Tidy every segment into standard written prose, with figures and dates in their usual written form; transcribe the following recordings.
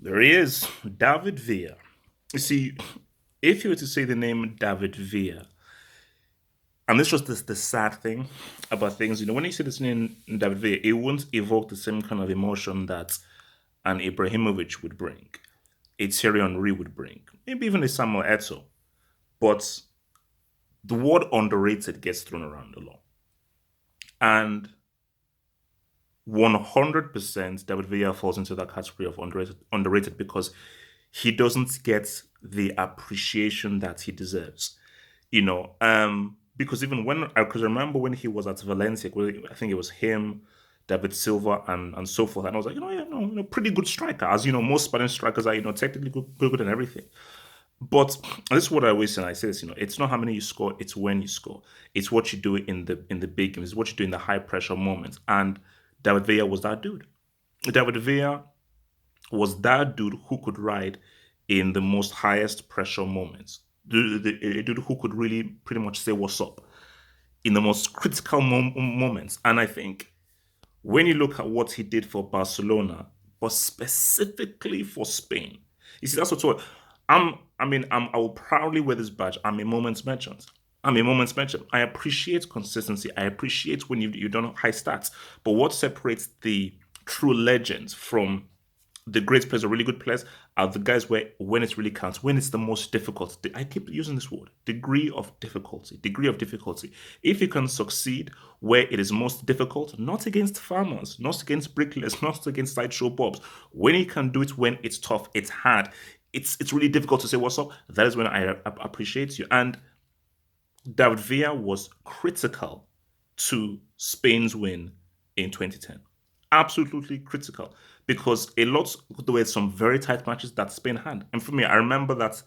There he is, David Villa. You see, if you were to say the name David Villa, and this was the sad thing about things, when you say this name David Villa, it won't evoke the same kind of emotion that an Ibrahimovic would bring, a Thierry Henry would bring, maybe even a Samuel Eto'o. But the word underrated gets thrown around a lot. And 100% David Villa falls into that category of underrated because he doesn't get the appreciation that he deserves. Because even when I could remember when he was at Valencia, I think it was him, David Silva, and so forth. And I was like, pretty good striker. As you know, most Spanish strikers are, technically good and everything. But this is what I always say. And I say this, it's not how many you score, it's when you score. It's what you do in the big games. It's what you do in the high pressure moments. And David Villa was that dude. David Villa was that dude who could ride in the most highest pressure moments. A dude who could really pretty much say what's up in the most critical moments. And I think when you look at what he did for Barcelona, but specifically for Spain, you see, that's what's what I will proudly wear this badge. I'm a moments merchant. I'm a moments merchant. I appreciate consistency. I appreciate when you don't high stats. But what separates the true legends from the great players or really good players are the guys where when it really counts, when it's the most difficult. I keep using this word, degree of difficulty. Degree of difficulty. If you can succeed where it is most difficult, not against farmers, not against bricklayers, not against sideshow bobs, when you can do it when it's tough, it's hard, it's really difficult to say what's up. That is when I appreciate you. And David Villa was critical to Spain's win in 2010. Absolutely critical because there were some very tight matches that Spain had. And for me, I remember that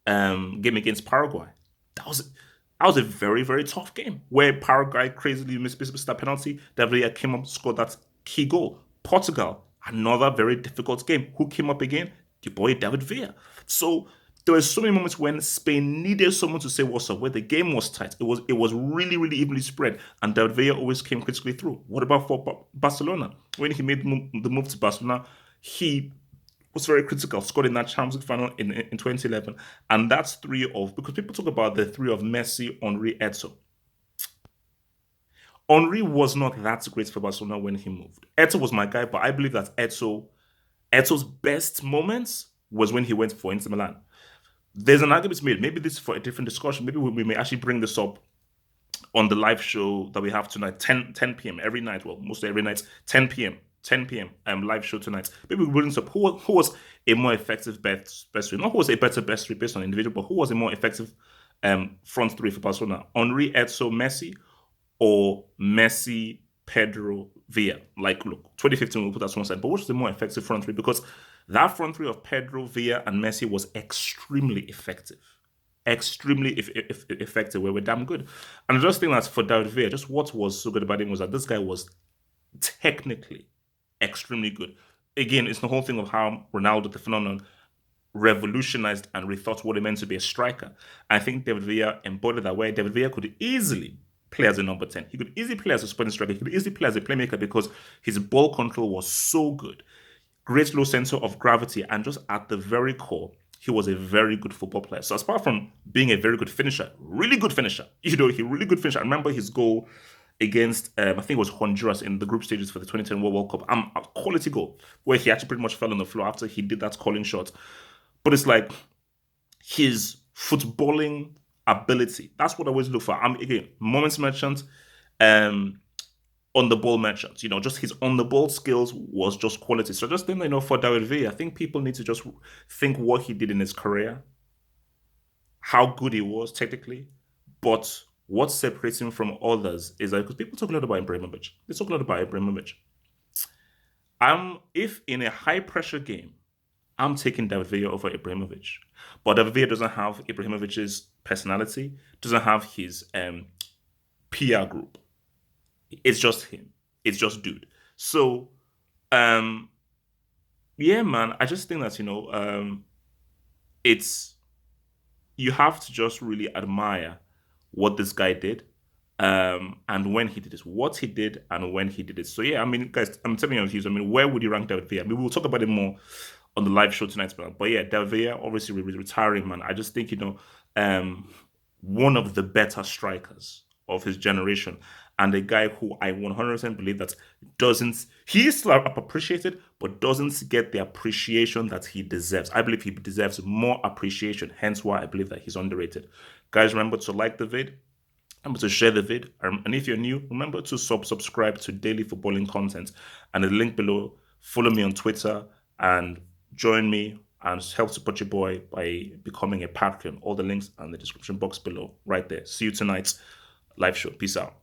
game against Paraguay. That was a very, very tough game where Paraguay crazily missed that penalty. David Villa came up, scored that key goal. Portugal, another very difficult game. Who came up again? Your boy David Villa. So there were so many moments when Spain needed someone to say what's up, where the game was tight. It was really, really evenly spread, and David Villa always came critically through. What about for Barcelona? When he made the move to Barcelona, he was very critical, scored in that Champions League final in 2011. And that's because people talk about the three of Messi, Henry, Eto'o. Henry was not that great for Barcelona when he moved. Eto'o was my guy, but I believe that Eto'o's best moments was when he went for Inter Milan. There's an argument to be made. Maybe this is for a different discussion. Maybe we may actually bring this up on the live show that we have tonight, 10 p.m. every night. Well, mostly every night, 10 p.m. 10 p.m. Live show tonight. Maybe we bring this up. Who was a more effective best three? Not who was a better best three based on individual, but who was a more effective front three for Barcelona? Henry, Edzo, Messi, or Messi, Pedro, Villa? Like, look, 2015 we'll put that one side. But what's the more effective front three? Because that front three of Pedro, Villa, and Messi was extremely effective. Extremely effective. We were damn good. And I just think that for David Villa, just what was so good about him was that this guy was technically extremely good. Again, it's the whole thing of how Ronaldo, the phenomenon, revolutionized and rethought what it meant to be a striker. I think David Villa embodied that way. David Villa could easily play as a number 10. He could easily play as a spinning striker. He could easily play as a playmaker because his ball control was so good. Great low center of gravity, and just at the very core, he was a very good football player. So, apart from being a very good finisher, really good finisher, he really good finisher. I remember his goal against, I think it was Honduras in the group stages for the 2010 World Cup. A quality goal where he actually pretty much fell on the floor after he did that calling shot. But it's like his footballing ability. That's what I always look for. Again, moments merchant, um, on the ball merchant. Just his on the ball skills was just quality. So just think, for David Villa, I think people need to just think what he did in his career, how good he was technically, but what separates him from others is that because people talk a lot about Ibrahimovic. They talk a lot about Ibrahimovic. If in a high pressure game, I'm taking David Villa over Ibrahimovic. But David Villa doesn't have Ibrahimovic's personality, doesn't have his PR group. It's just him. It's just dude. So, um, yeah, man. I just think that it's you have to just really admire what this guy did, and when he did this, what he did, and when he did it. So yeah, I mean, guys, I'm telling you, Hughes. I mean, where would you rank David Villa? I mean, we'll talk about it more on the live show tonight. But yeah, Del Villa obviously retiring, man. I just think, one of the better strikers of his generation, and a guy who I 100% believe that he is still appreciated, but doesn't get the appreciation that he deserves. I believe he deserves more appreciation, hence why I believe that he's underrated. Guys, remember to like the vid, remember to share the vid, and if you're new, remember to subscribe to daily footballing content, and the link below. Follow me on Twitter and join me and help support your boy by becoming a Patreon. All the links are in the description box below, right there. See you tonight, live show. Peace out.